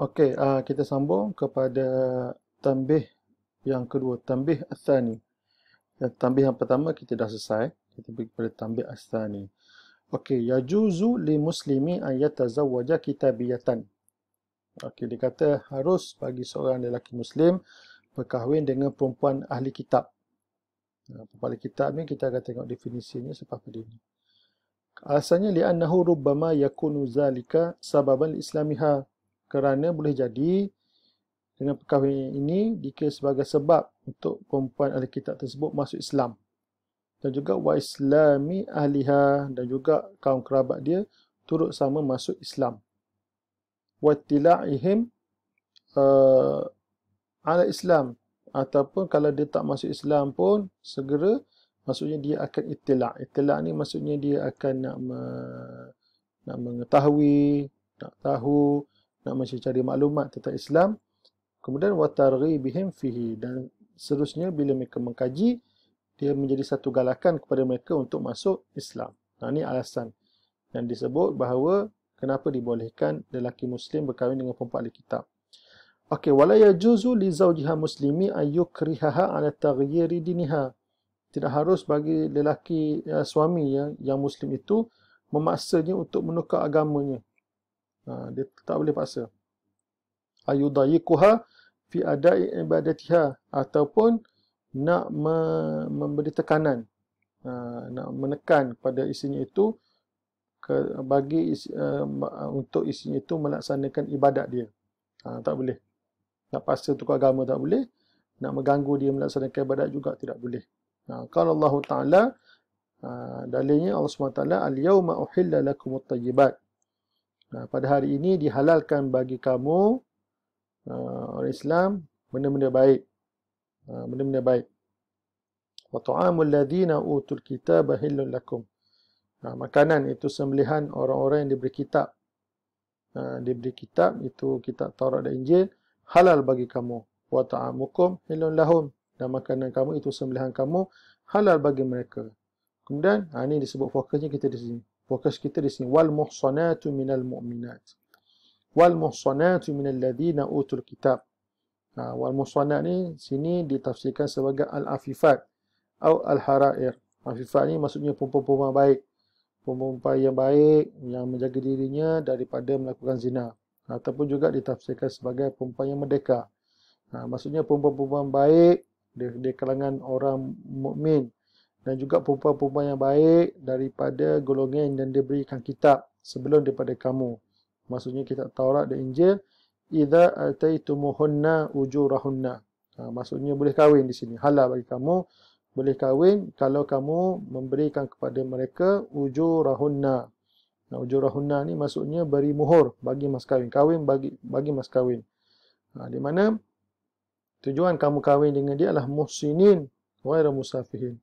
Okey, kita sambung kepada tanbih yang kedua, tanbih ats-tsani. Tanbih yang pertama kita dah selesai. Kita pergi kepada tanbih ats-tsani. Okey, yajuzu li muslimi an yatazawwaja kitabiyatan. Okey, dia kata harus bagi seorang lelaki muslim berkahwin dengan perempuan ahli kitab. Perempuan ahli kitab ni kita akan tengok definisinya seperti ini. Alasannya li'annahu rubbama yakunu zalika sababan islamiha. Kerana boleh jadi dengan perkahwinan ini dikira sebagai sebab untuk perempuan ahli kitab tersebut masuk Islam. Dan juga wa islami ahliha, dan juga kaum kerabat dia turut sama masuk Islam. Wa tila'ihim ala Islam, ataupun kalau dia tak masuk Islam pun segera maksudnya dia akan itila'. Itila' ni maksudnya dia akan nak mengetahui, nak tahu, nak mencari maklumat tentang Islam. Kemudian wa targhibihim fihi, dan seterusnya bila mereka mengkaji, dia menjadi satu galakan kepada mereka untuk masuk Islam. Ini alasan yang disebut bahawa kenapa dibolehkan lelaki muslim berkahwin dengan perempuan ahli kitab. Okey, wala yajuzu li zawjiha muslimi an yukrihaha ala taghyiri diniha. Tidak harus bagi lelaki suami yang muslim itu memaksanya untuk menukar agamanya. Dia tak boleh paksa. Ayudayiquha fi adai ibadatiha, ataupun nak memberi tekanan, nak menekan pada isinya itu untuk isinya itu melaksanakan ibadat dia. Tak boleh. Nak paksa tukar agama tak boleh. Nak mengganggu dia melaksanakan ibadat juga tidak boleh. Kalau Allah Ta'ala, dalilnya Allah SWT, al-yawma uhilla lakumut tayyibat. Pada hari ini dihalalkan bagi kamu, orang Islam, benda-benda baik. Benda-benda baik. Wa ta'amul ladzina utul kitaba hillun lakum. Makanan itu sembelihan orang-orang yang diberi kitab. Diberi kitab, itu kitab Taurat dan Injil, halal bagi kamu. Wa ta'amukum hillun lahum. Dan makanan kamu itu sembelihan kamu, halal bagi mereka. Kemudian, ini disebut fokusnya kita di sini. Fokus kita di sini. Wal muhsanatu minal mu'minat. Wal muhsanatu minal ladzina utul kitab. Wal muhsanat ni sini ditafsirkan sebagai al-afifat atau al-harair. Afifat ni maksudnya perempuan-perempuan baik. Perempuan yang baik, yang menjaga dirinya daripada melakukan zina. Ataupun juga ditafsirkan sebagai perempuan yang merdeka. Maksudnya perempuan-perempuan baik di kalangan orang mukmin, dan juga perempuan-perempuan yang baik daripada golongan yang diberikan kitab sebelum daripada kamu. Maksudnya kitab Taurat dan Injil. Idza ataitumuhunna ujurahunna. Maksudnya boleh kahwin di sini. Halal bagi kamu boleh kahwin kalau kamu memberikan kepada mereka ujurahunna. Ujurahunna ni maksudnya beri muhur bagi mas kahwin. Kahwin bagi mas kahwin. Di mana tujuan kamu kahwin dengan dia adalah muhsinin ghairu musafihin.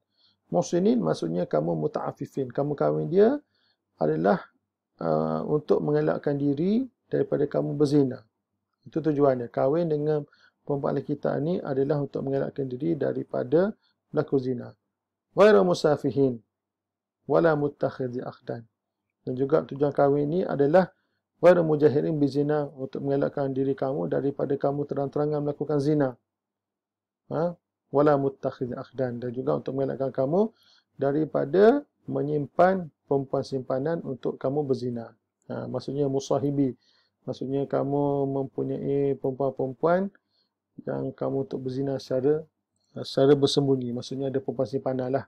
Muhsinin maksudnya kamu muta'affifin. Kamu kahwin dia adalah untuk mengelakkan diri daripada kamu berzina. Itu tujuannya. Kahwin dengan perempuan ahli kitab ni adalah untuk mengelakkan diri daripada berlaku zina. Ghairu musafihin wala muttakhidhi akhdan. Dan juga tujuan kahwin ini adalah ghairu mujahirin bizina, untuk mengelakkan diri kamu daripada kamu terang-terangan melakukan zina. Wala muttakhidhi akhdan, dan juga untuk mengelakkan kamu daripada menyimpan perempuan simpanan untuk kamu berzina. Maksudnya musahibi. Maksudnya kamu mempunyai perempuan-perempuan yang kamu untuk berzina secara bersembunyi. Maksudnya ada perempuan simpanan lah.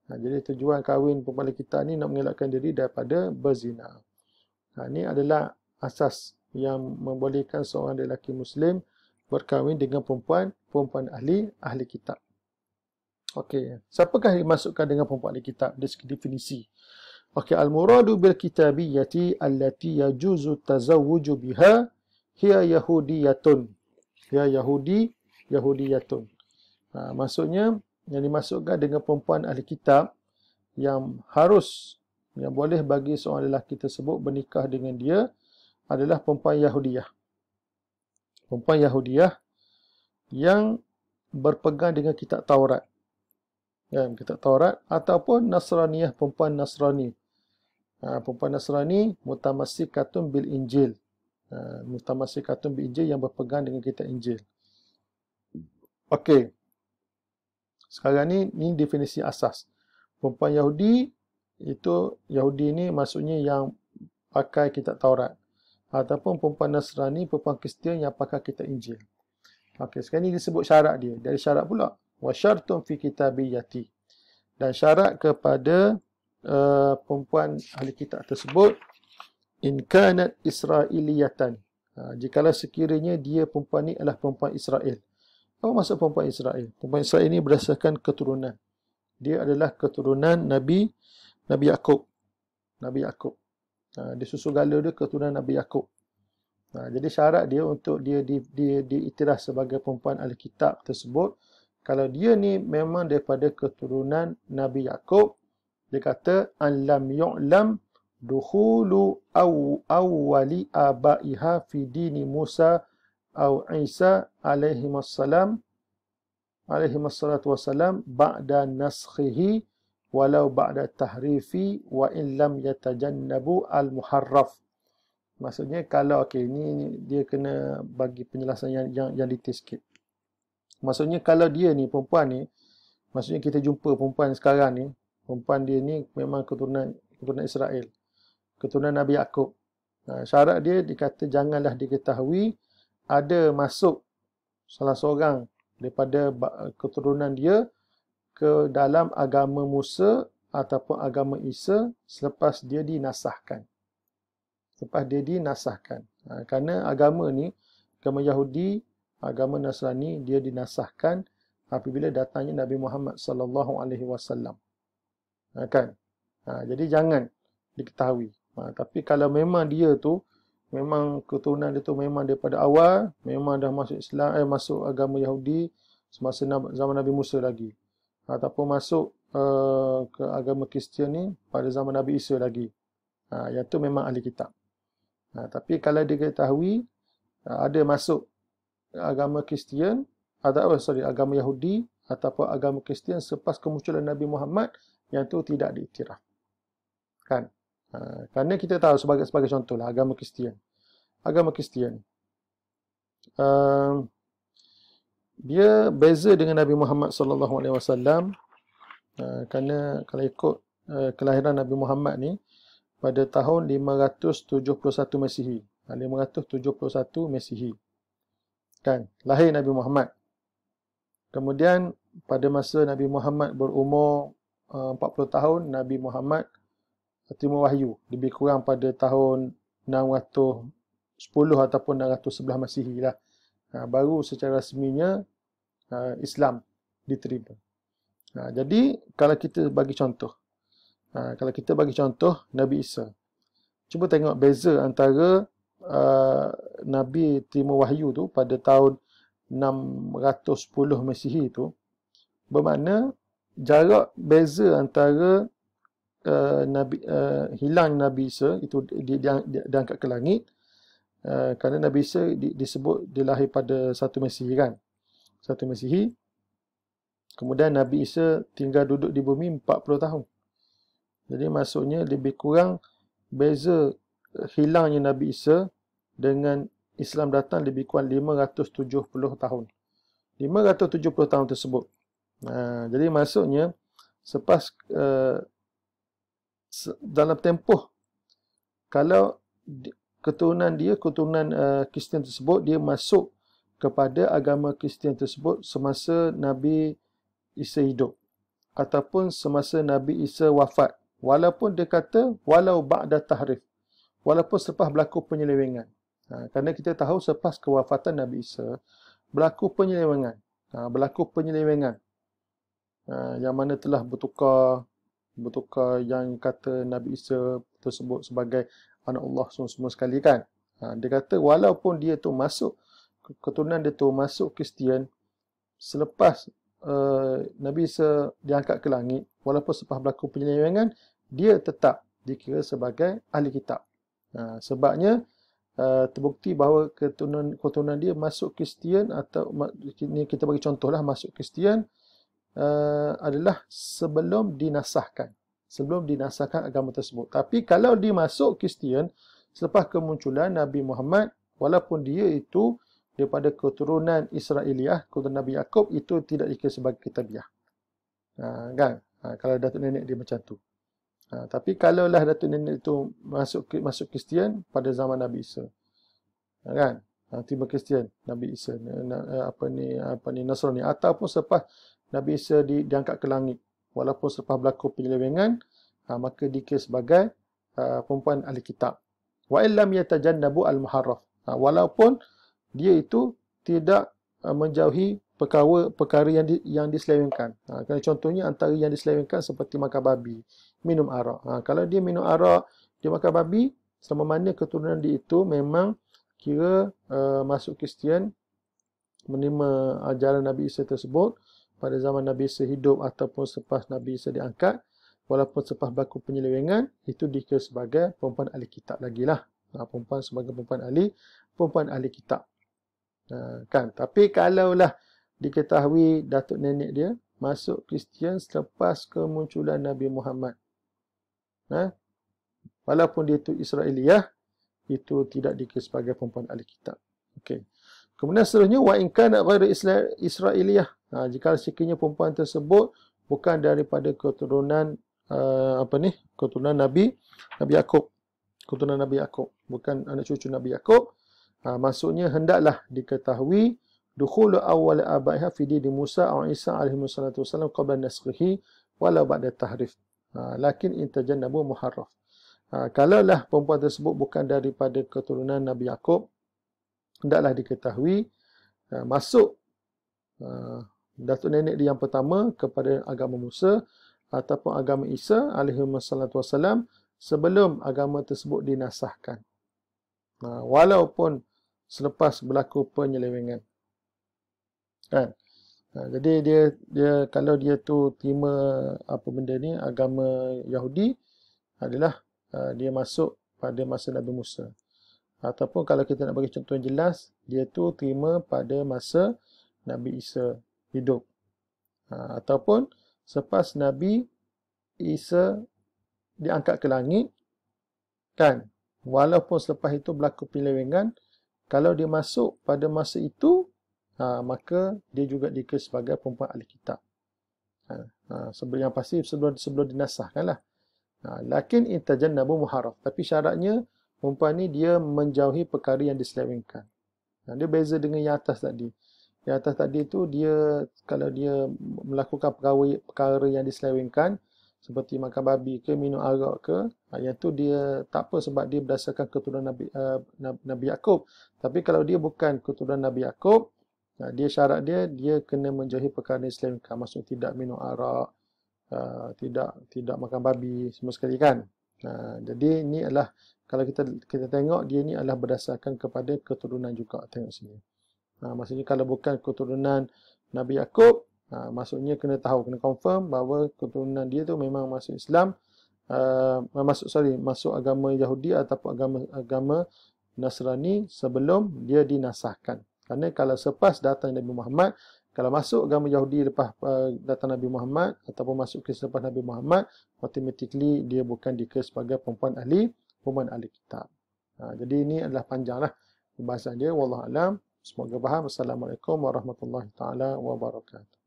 Jadi tujuan kahwin perempuan kita ni nak mengelakkan diri daripada berzina. Ini adalah asas yang membolehkan seorang lelaki Muslim berkahwin dengan perempuan ahli kitab. Okey, siapakah yang dimasukkan dengan perempuan ahli kitab? Dari segi definisi. Okey, al-muradu bil kitabiyyati allati yajuzu tazawwuju biha hiya yahudiyatun. Hiya yahudiyatun. Maksudnya yang dimasukkan dengan perempuan ahli kitab yang boleh bagi seorang lelaki tersebut bernikah dengan dia adalah perempuan Yahudiyah. Perempuan Yahudiyah yang berpegang dengan kitab Taurat. Kitab Taurat, ataupun Nasraniyah, perempuan Nasrani. Perempuan Nasrani mutamassikatun bil Injil. Mutamassikatun bi Injil, yang berpegang dengan kitab Injil. Okey. Sekarang ni definisi asas. Perempuan Yahudi ni maksudnya yang pakai kitab Taurat. Ataupun perempuan Nasrani, perempuan Kristian yang pakai kitab Injil. Okey, sekarang ni disebut syarat dia. Dari syarat pula. Wa syartun fi kitabiyyati. Dan syarat kepada perempuan ahli kitab tersebut, in kanat israiliyatan. Jikalau sekiranya dia perempuan ni adalah perempuan Israel. Apa maksud perempuan Israel? Perempuan Israel ini berdasarkan keturunan. Dia adalah keturunan Nabi Yaqub. Nabi Yaqub. Dia susu gala dia keturunan Nabi Yaqub. Jadi syarat dia untuk dia diiktiraf sebagai perempuan ahli kitab tersebut, kalau dia ni memang daripada keturunan Nabi Yaqub, dia kata an lam yu'lam dukhulu awwali abaiha fi dini Musa au Isa alaihimassalatu wassalam ba'da naskhihi walau ba'da tahrifi wa in lam yatajannabu al-muharraf. Maksudnya kalau ni dia kena bagi penjelasan yang detail sikit. Maksudnya kalau dia ni perempuan ni, maksudnya kita jumpa perempuan sekarang ni, perempuan dia ni memang keturunan Israel, keturunan Nabi Yaqub. Syarat dia dikata janganlah diketahui ada masuk salah seorang daripada keturunan dia ke dalam agama Musa ataupun agama Isa selepas dia dinasahkan. Kerana agama ni, agama Yahudi, agama Nasrani, dia dinasahkan apabila datangnya Nabi Muhammad sallallahu alaihi wasallam. Jadi jangan diketahui. Tapi kalau memang dia tu, memang keturunan dia tu memang daripada awal, memang dah masuk Islam, masuk agama Yahudi semasa zaman Nabi Musa lagi. Ataupun masuk ke agama Kristian ni pada zaman Nabi Isa lagi. Yang tu memang ahli kitab. Tapi kalau dia ketahui ada masuk agama Kristian, agama Yahudi ataupun agama Kristian selepas kemunculan Nabi Muhammad, yang tu tidak diiktiraf. Kan? Kerana kita tahu sebagai contohlah agama Kristian. Dia beza dengan Nabi Muhammad sallallahu alaihi wasallam, kerana kalau ikut kelahiran Nabi Muhammad ni pada tahun 571 Masihi. 571 Masihi. Kan? Lahir Nabi Muhammad. Kemudian pada masa Nabi Muhammad berumur 40 tahun, Nabi Muhammad terima wahyu, lebih kurang pada tahun 610 ataupun 611 Masihi lah. Baru secara resminya Islam diterima. Jadi kalau kita bagi contoh, Nabi Isa, cuba tengok beza antara Nabi terima wahyu tu pada tahun 610 Masihi tu, bermakna jarak beza antara hilang Nabi Isa itu diangkat ke langit, kerana Nabi Isa disebut dia lahir pada 1 Masihi kan, 1 Masihi. Kemudian Nabi Isa tinggal duduk di bumi 40 tahun. Jadi maksudnya lebih kurang beza hilangnya Nabi Isa dengan Islam datang lebih kurang 570 tahun. 570 tahun tersebut. Jadi maksudnya selepas dalam tempoh, kalau keturunan Kristian tersebut, dia masuk kepada agama Kristian tersebut semasa Nabi Isa hidup ataupun semasa Nabi Isa wafat, walaupun dia kata walau ba'da tahrif, walaupun selepas berlaku penyelewengan. Kerana kita tahu selepas kewafatan Nabi Isa berlaku penyelewengan, yang mana telah bertukar yang kata Nabi Isa tersebut sebagai anak Allah semua sekali kan. Dia kata walaupun dia tu masuk, keturunan dia tu masuk Kristian selepas Nabi Isa diangkat ke langit, walaupun selepas berlaku penyelewengan, dia tetap dikira sebagai ahli kitab. Sebabnya terbukti bahawa keturunan dia masuk Kristian, atau ini kita bagi contohlah, masuk Kristian adalah sebelum dinasahkan agama tersebut. Tapi kalau dia masuk Kristian selepas kemunculan Nabi Muhammad, Walaupun dia itu daripada keturunan Israiliyah, keturunan Nabi Yaqub, itu tidak dikira sebagai kitabiah. Kan? Kalau datuk nenek dia macam tu. Tapi kalaulah datuk nenek itu masuk Kristian pada zaman Nabi Isa. Kan? Tiba Kristian, Nabi Isa, apa ni Nasrani, ataupun selepas Nabi Isa diangkat ke langit, walaupun selepas berlaku penyelewengan, maka dikira sebagai perempuan ahli kitab. Wa illam yatajannabu al-muharraf. Walaupun dia itu tidak menjauhi perkara yang diselewengkan. Contohnya antara yang diselewengkan seperti makan babi, minum arak. Kalau dia minum arak, dia makan babi, selama mana keturunan dia itu memang kira masuk Kristian, menerima ajaran Nabi Isa tersebut pada zaman Nabi Isa hidup ataupun selepas Nabi Isa diangkat, walaupun selepas berlaku penyelewengan, itu dikira sebagai perempuan ahli kitab lagi lah. Perempuan sebagai perempuan ahli kitab. Kan? Tapi kalaulah diketahui datuk nenek dia masuk Kristian selepas kemunculan Nabi Muhammad, walaupun dia itu Israiliyah, itu tidak dikira sebagai perempuan ahli kitab. Okey. Kemudian seterusnya, wa in kana ghairu Israiliyah. Jika sekiranya perempuan tersebut bukan daripada keturunan keturunan Nabi Yaqub. Keturunan Nabi Yaqub, bukan anak cucu Nabi Yaqub. Maksudnya hendaklah diketahui dukhulu awwal abaiha fi dini Musa atau Isa alaihi wassalatu wassalam qabla naskhihi walau ba'da tahrif. Lakin intajannabu muharraf. Kalaulah perempuan tersebut bukan daripada keturunan Nabi Yaqub, hendaklah diketahui masuk datuk nenek dia yang pertama kepada agama Musa ataupun agama Isa alaihi wassalatu wassalam sebelum agama tersebut dinasahkan. Walaupun selepas berlaku penyelewengan. Kan? Jadi dia kalau dia tu terima apa benda ni, agama Yahudi, adalah dia masuk pada masa Nabi Musa. Ataupun kalau kita nak bagi contoh yang jelas, dia tu terima pada masa Nabi Isa hidup. Ataupun selepas Nabi Isa diangkat ke langit, kan? Walaupun selepas itu berlaku penyelewengan, kalau dia masuk pada masa itu, maka dia juga dikira sebagai perempuan ahli kitab. Yang pasti sebelum dinasahkan lah. Lakin intajannabu muharraf. Tapi syaratnya perempuan ni dia menjauhi perkara yang diselewengkan. Dia beza dengan yang atas tadi. Yang atas tadi tu dia kalau dia melakukan perkara yang diselewengkan seperti makan babi ke minum arak ke, yang tu dia tak apa sebab dia berdasarkan keturunan Nabi Yaqub. Tapi kalau dia bukan keturunan Nabi Yaqub, dia syarat dia kena menjauhi perkara yang diselewengkan. Maksud tidak minum arak, tidak makan babi semua sekali kan. Jadi ini adalah kalau kita tengok dia ni adalah berdasarkan kepada keturunan juga. Tengok sini. Maksudnya kalau bukan keturunan Nabi Yaqub, maksudnya kena tahu, kena confirm bahawa keturunan dia tu memang masuk Islam, masuk agama Yahudi ataupun agama Nasrani sebelum dia dinasahkan. Kerana kalau selepas datang Nabi Muhammad, kalau masuk agama Yahudi lepas datang Nabi Muhammad ataupun masuk ke selepas Nabi Muhammad, automatically dia bukan dikira sebagai perempuan ahli kitab. Jadi ini adalah panjanglah pembahasan dia. Wallahu alam. Semoga faham. Assalamualaikum warahmatullahi taala wabarakatuh.